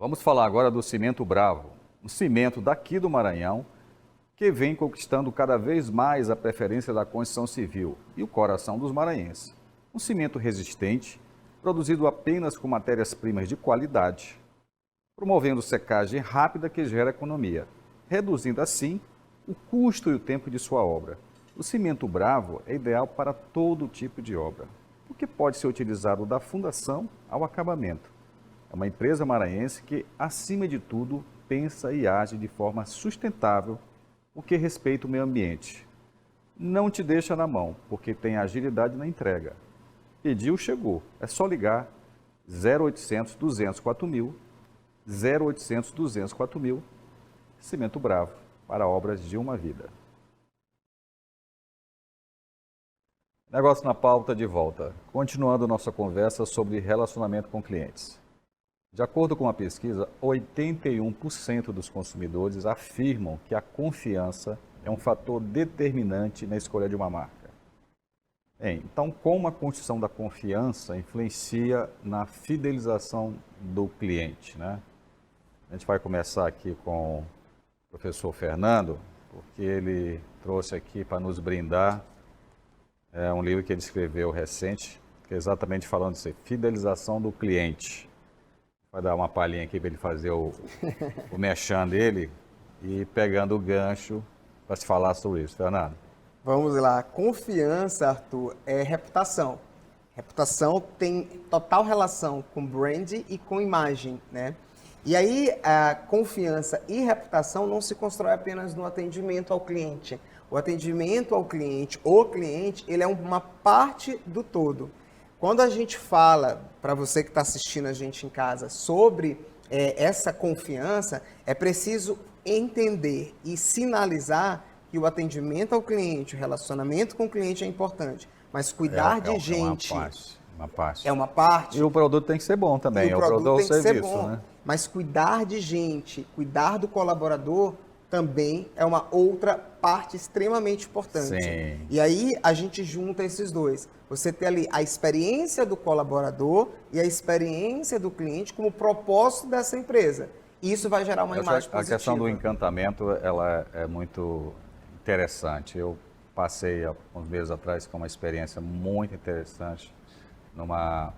Vamos falar agora do Cimento Bravo, um cimento daqui do Maranhão que vem conquistando cada vez mais a preferência da construção civil e o coração dos maranhenses. Um cimento resistente, produzido apenas com matérias-primas de qualidade, promovendo secagem rápida que gera economia, reduzindo assim o custo e o tempo de sua obra. O Cimento Bravo é ideal para todo tipo de obra, porque pode ser utilizado da fundação ao acabamento. É uma empresa maranhense que, acima de tudo, pensa e age de forma sustentável, o que respeita o meio ambiente. Não te deixa na mão, porque tem agilidade na entrega. Pediu, chegou. É só ligar 0800 200 4000, 0800 200 4000, Cimento Bravo, para obras de uma vida. Negócio na pauta de volta. Continuando nossa conversa sobre relacionamento com clientes. De acordo com uma pesquisa, 81% dos consumidores afirmam que a confiança é um fator determinante na escolha de uma marca. Bem, então, como a construção da confiança influencia na fidelização do cliente, né? A gente vai começar aqui com o professor Fernando, porque ele trouxe aqui para nos brindar um livro que ele escreveu recente, que é exatamente falando disso, fidelização do cliente. Vai dar uma palhinha aqui para ele fazer o merchan dele e pegando o gancho para se falar sobre isso. Fernando. Vamos lá. Confiança, Arthur, é reputação. Reputação tem total relação com brand e com imagem, né? E aí, a confiança e reputação não se constrói apenas no atendimento ao cliente. O atendimento ao cliente, o cliente, ele é uma parte do todo. Quando a gente fala, para você que está assistindo a gente em casa, sobre essa confiança, é preciso entender e sinalizar que o atendimento ao cliente, o relacionamento com o cliente é importante, mas cuidar de gente... Uma parte. É uma parte. E o produto tem que ser bom também, o produto tem que ser serviço, bom, né? Mas cuidar de gente, cuidar do colaborador também é uma outra parte extremamente importante. Sim. E aí a gente junta esses dois. Você tem ali a experiência do colaborador e a experiência do cliente como propósito dessa empresa. Isso vai gerar uma imagem positiva. A questão do encantamento, ela é muito interessante. Eu passei há uns meses atrás com uma experiência muito interessante uma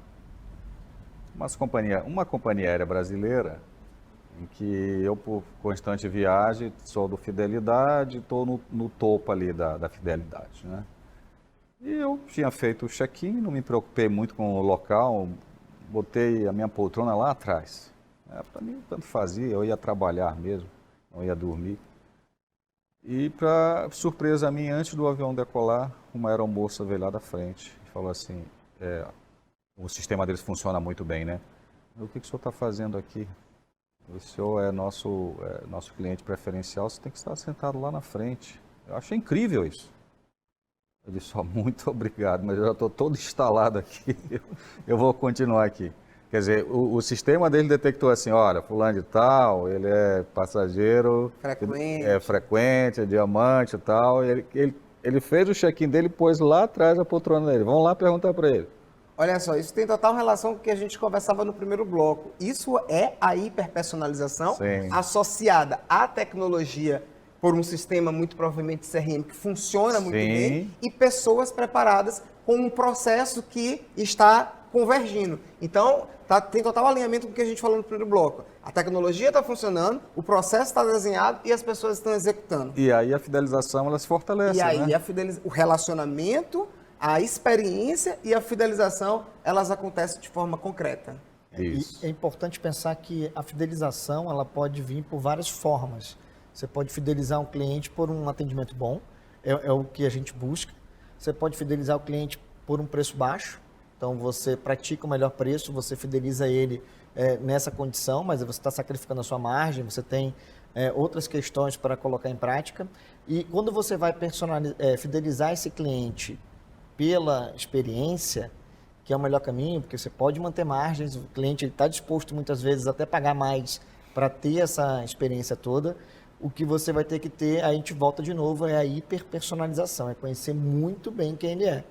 companhia aérea brasileira, em que eu, por constante viagem, sou do Fidelidade, estou no topo ali da Fidelidade, né? E eu tinha feito o check-in, não me preocupei muito com o local, botei a minha poltrona lá atrás. Para mim, tanto fazia, eu ia trabalhar mesmo, não ia dormir. E, para surpresa minha, antes do avião decolar, uma aeromoça veio lá da frente e falou assim, o sistema deles funciona muito bem, né? O que o senhor está fazendo aqui? O senhor é nosso cliente preferencial, você tem que estar sentado lá na frente. Eu achei incrível isso. Eu disse, muito obrigado, mas eu já estou todo instalado aqui, eu vou continuar aqui. Quer dizer, o sistema dele detectou assim, olha, fulano de tal, ele é passageiro, frequente, é diamante e tal. Ele fez o check-in dele e pôs lá atrás a poltrona dele. Vamos lá perguntar para ele. Olha só, isso tem total relação com o que a gente conversava no primeiro bloco. Isso é a hiperpersonalização associada à tecnologia por um sistema muito provavelmente CRM que funciona muito bem e pessoas preparadas com um processo que está convergindo. Então, tem total alinhamento com o que a gente falou no primeiro bloco. A tecnologia está funcionando, o processo está desenhado e as pessoas estão executando. E aí a fidelização, ela se fortalece, E aí né? o relacionamento, a experiência e a fidelização, elas acontecem de forma concreta. Isso. E é importante pensar que a fidelização, ela pode vir por várias formas. Você pode fidelizar um cliente por um atendimento bom, é o que a gente busca. Você pode fidelizar o cliente por um preço baixo. Então, você pratica o melhor preço, você fideliza ele nessa condição, mas você está sacrificando a sua margem, você tem outras questões para colocar em prática. E quando você vai fidelizar esse cliente pela experiência, que é o melhor caminho, porque você pode manter margens, o cliente está disposto muitas vezes até pagar mais para ter essa experiência toda. O que você vai ter que ter, a gente volta de novo, é a hiperpersonalização, é conhecer muito bem quem ele é.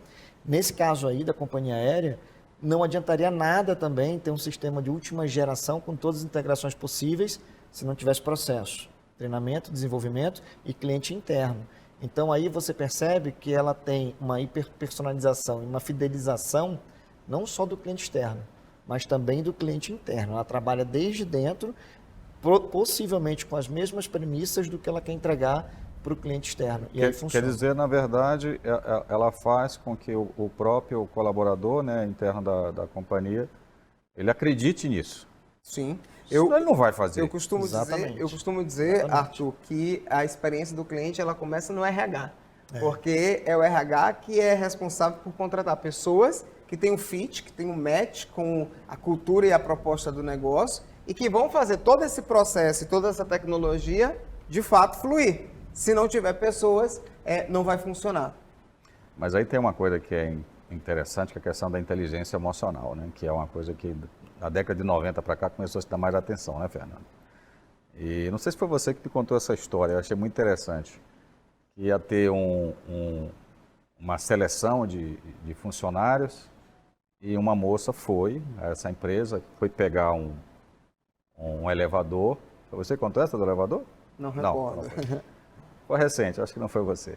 Nesse caso aí da companhia aérea, Não adiantaria nada também ter um sistema de última geração com todas as integrações possíveis se não tivesse processo, treinamento, desenvolvimento e cliente interno. Então aí você percebe que ela tem uma hiperpersonalização e uma fidelização não só do cliente externo, mas também do cliente interno. Ela trabalha desde dentro, possivelmente com as mesmas premissas do que ela quer entregar para o cliente externo. E aí funciona. Quer dizer, na verdade, ela faz com que o próprio colaborador, né, interno da companhia, ele acredite nisso. Sim. Senão ele não vai fazer. Eu costumo dizer, Arthur, que a experiência do cliente ela começa no RH. Porque é o RH que é responsável por contratar pessoas que têm um fit, que têm um match com a cultura e a proposta do negócio e que vão fazer todo esse processo e toda essa tecnologia de fato fluir. Se não tiver pessoas, não vai funcionar. Mas aí tem uma coisa que é interessante, que é a questão da inteligência emocional, né? Que é uma coisa que da década de 90 para cá começou a se dar mais atenção, né, Fernando? E não sei se foi você que me contou essa história, eu achei muito interessante. Ia ter uma seleção de funcionários e uma moça foi, essa empresa, foi pegar um elevador. Foi você que contou essa do elevador? Não recordo. Não, foi recente, acho que não foi você.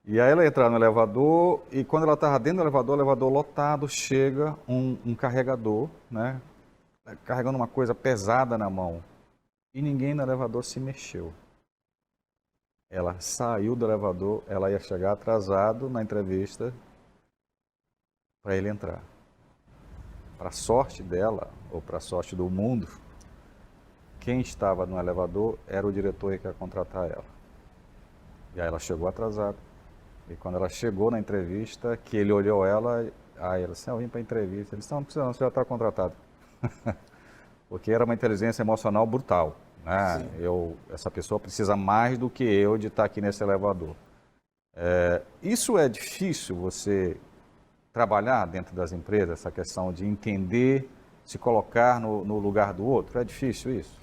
E aí ela entrou no elevador e quando ela estava dentro do elevador lotado, chega um carregador, né, carregando uma coisa pesada na mão. E ninguém no elevador se mexeu. Ela saiu do elevador, ela ia chegar atrasado na entrevista para ele entrar. Para a sorte dela, ou para a sorte do mundo, quem estava no elevador era o diretor que ia contratar ela. E aí ela chegou atrasada. E quando ela chegou na entrevista, que ele olhou ela, aí ela disse, eu vim para a entrevista. Ele disse, não precisa não, você já está contratado. Porque era uma inteligência emocional brutal. Né? Essa pessoa precisa mais do que eu de estar aqui nesse elevador. Isso é difícil você trabalhar dentro das empresas, essa questão de entender, se colocar no lugar do outro? É difícil isso?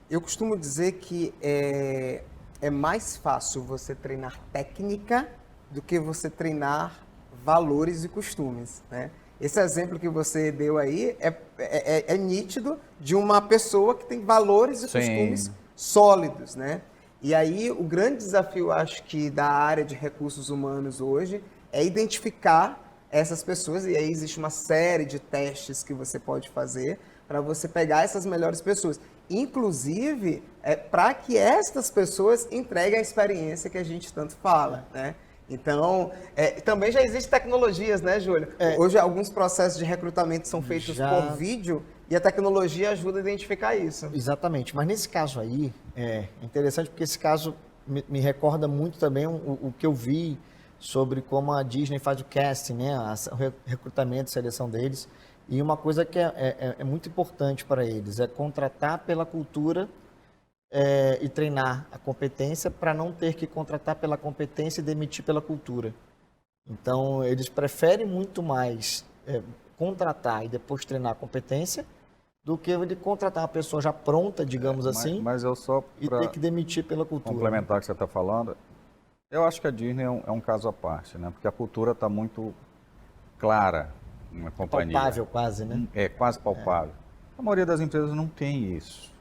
Eu costumo dizer que é mais fácil você treinar técnica do que você treinar valores e costumes, né? Esse exemplo que você deu aí é nítido de uma pessoa que tem valores e costumes sólidos, né? E aí o grande desafio, acho que, da área de recursos humanos hoje é identificar essas pessoas, e aí existe uma série de testes que você pode fazer para você pegar essas melhores pessoas. Inclusive, para que estas pessoas entreguem a experiência que a gente tanto fala, né? Por também já existem tecnologias, né, Júlio? Hoje, alguns processos de recrutamento são feitos por vídeo e a tecnologia ajuda a identificar isso. Exatamente. Mas nesse caso aí, é interessante porque esse caso me recorda muito também o que eu vi sobre como a Disney faz o casting, né? O recrutamento e seleção deles. E uma coisa que é muito importante para eles é contratar pela cultura e treinar a competência para não ter que contratar pela competência e demitir pela cultura. Então, eles preferem muito mais contratar e depois treinar a competência do que ele contratar uma pessoa já pronta, digamos assim, mas eu só e ter que demitir pela cultura. Complementar o que você está falando, eu acho que a Disney é um caso à parte, né? Porque a cultura está muito clara na companhia. Palpável quase, né? É, quase palpável. A maioria das empresas não tem isso.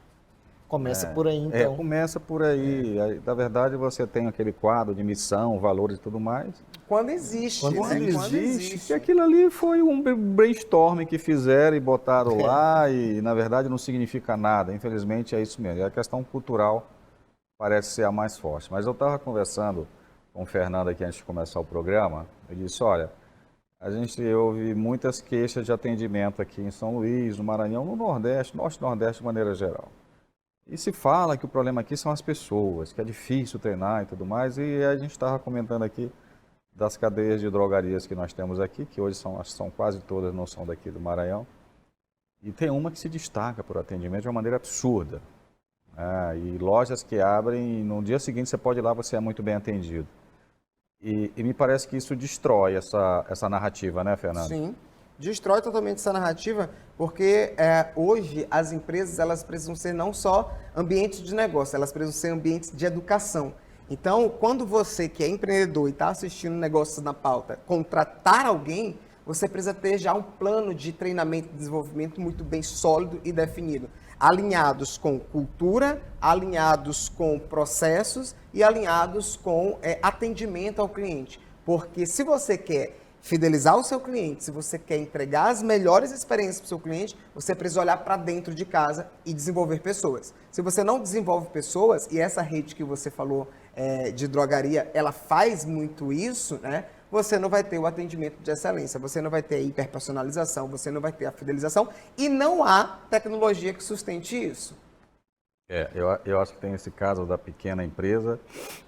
Começa por aí, então. Começa por aí. Aí, na verdade, você tem aquele quadro de missão, valores e tudo mais. Quando existe. Quando existe. Que aquilo ali foi um brainstorm que fizeram e botaram lá e, na verdade, não significa nada. Infelizmente, é isso mesmo. E a questão cultural parece ser a mais forte. Mas eu estava conversando com o Fernando aqui antes de começar o programa. Eu disse, olha, a gente ouve muitas queixas de atendimento aqui em São Luís, no Maranhão, no Nordeste, Norte e Nordeste de maneira geral. E se fala que o problema aqui são as pessoas, que é difícil treinar e tudo mais, e a gente estava comentando aqui das cadeias de drogarias que nós temos aqui, que hoje são quase todas, não são daqui do Maranhão, e tem uma que se destaca por atendimento de uma maneira absurda. E lojas que abrem, e no dia seguinte você pode ir lá, você é muito bem atendido. E me parece que isso destrói essa narrativa, né, Fernando? Sim. Destrói totalmente essa narrativa, porque hoje as empresas elas precisam ser não só ambientes de negócio, elas precisam ser ambientes de educação. Então, quando você que é empreendedor e está assistindo Negócios na Pauta, contratar alguém, você precisa ter já um plano de treinamento e desenvolvimento muito bem sólido e definido, alinhados com cultura, alinhados com processos e alinhados com atendimento ao cliente. Porque se você quer fidelizar o seu cliente, se você quer entregar as melhores experiências para o seu cliente, você precisa olhar para dentro de casa e desenvolver pessoas. Se você não desenvolve pessoas, e essa rede que você falou de drogaria, ela faz muito isso, né? Você não vai ter o atendimento de excelência, você não vai ter a hiperpersonalização, você não vai ter a fidelização e não há tecnologia que sustente isso. Eu acho que tem esse caso da pequena empresa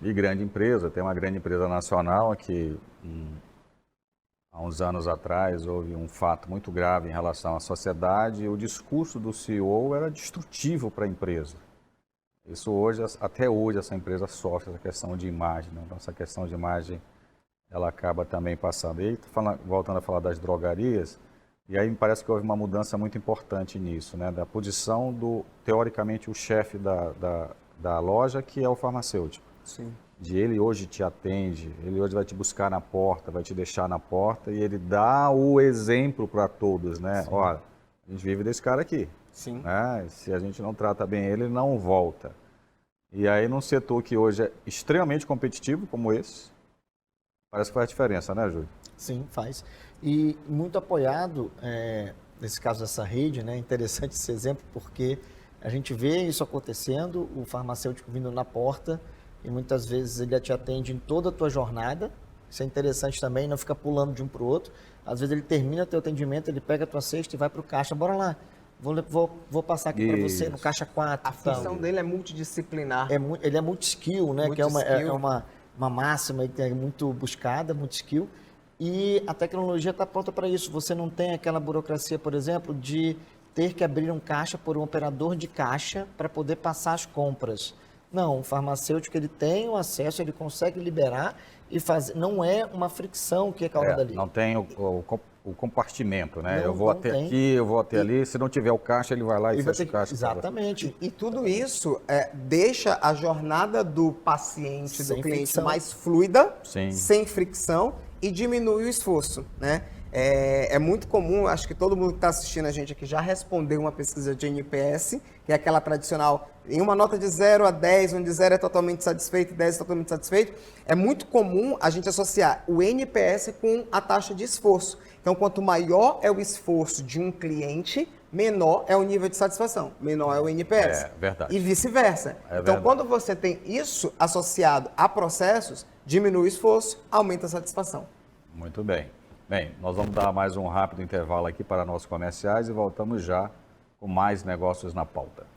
e grande empresa. Tem uma grande empresa nacional que há uns anos atrás houve um fato muito grave em relação à sociedade e o discurso do CEO era destrutivo para a empresa. Isso hoje, até hoje, essa empresa sofre essa questão de imagem, né? Então, essa questão de imagem, ela acaba também passando. E aí, voltando a falar das drogarias, e aí me parece que houve uma mudança muito importante nisso, né? Da posição do, teoricamente, o chefe da loja, que é o farmacêutico. Sim. De ele hoje te atende, ele hoje vai te buscar na porta, vai te deixar na porta e ele dá o exemplo para todos, né? Sim. Olha, a gente vive desse cara aqui. Sim. Né? Se a gente não trata bem ele, ele não volta. E aí, num setor que hoje é extremamente competitivo, como esse, parece que faz diferença, né, Júlio? Sim, faz. E muito apoiado, nesse caso dessa rede, né? Interessante esse exemplo, porque a gente vê isso acontecendo, o farmacêutico vindo na porta, e muitas vezes ele te atende em toda a tua jornada. Isso é interessante também, não fica pulando de um para o outro. Às vezes ele termina teu atendimento, ele pega a tua cesta e vai para o caixa, bora lá. Vou passar aqui para você no caixa 4. A função dele é multidisciplinar. Ele é multi-skill, né? Que é uma máxima que é muito buscada, multi-skill. E a tecnologia está pronta para isso. Você não tem aquela burocracia, por exemplo, de ter que abrir um caixa por um operador de caixa para poder passar as compras. Não, o farmacêutico ele tem o acesso, ele consegue liberar e fazer. Não é uma fricção que é causada ali. Não tem o compartimento, né? Não, eu vou até aqui, eu vou até ali. Se não tiver o caixa, ele vai lá e fecha o caixa. Exatamente. E tudo isso deixa a jornada do paciente, do cliente, fricção. mais fluida, Sim. sem fricção e diminui o esforço, né? É muito comum, acho que todo mundo que está assistindo a gente aqui já respondeu uma pesquisa de NPS, que é aquela tradicional, em uma nota de 0 a 10, onde 0 é totalmente satisfeito e 10 é totalmente satisfeito. É muito comum a gente associar o NPS com a taxa de esforço. Então, quanto maior é o esforço de um cliente, menor é o nível de satisfação, menor é o NPS. É verdade. E vice-versa. Então, quando você tem isso associado a processos, diminui o esforço, aumenta a satisfação. Muito bem. Bem, nós vamos dar mais um rápido intervalo aqui para nossos comerciais e voltamos já com mais negócios na pauta.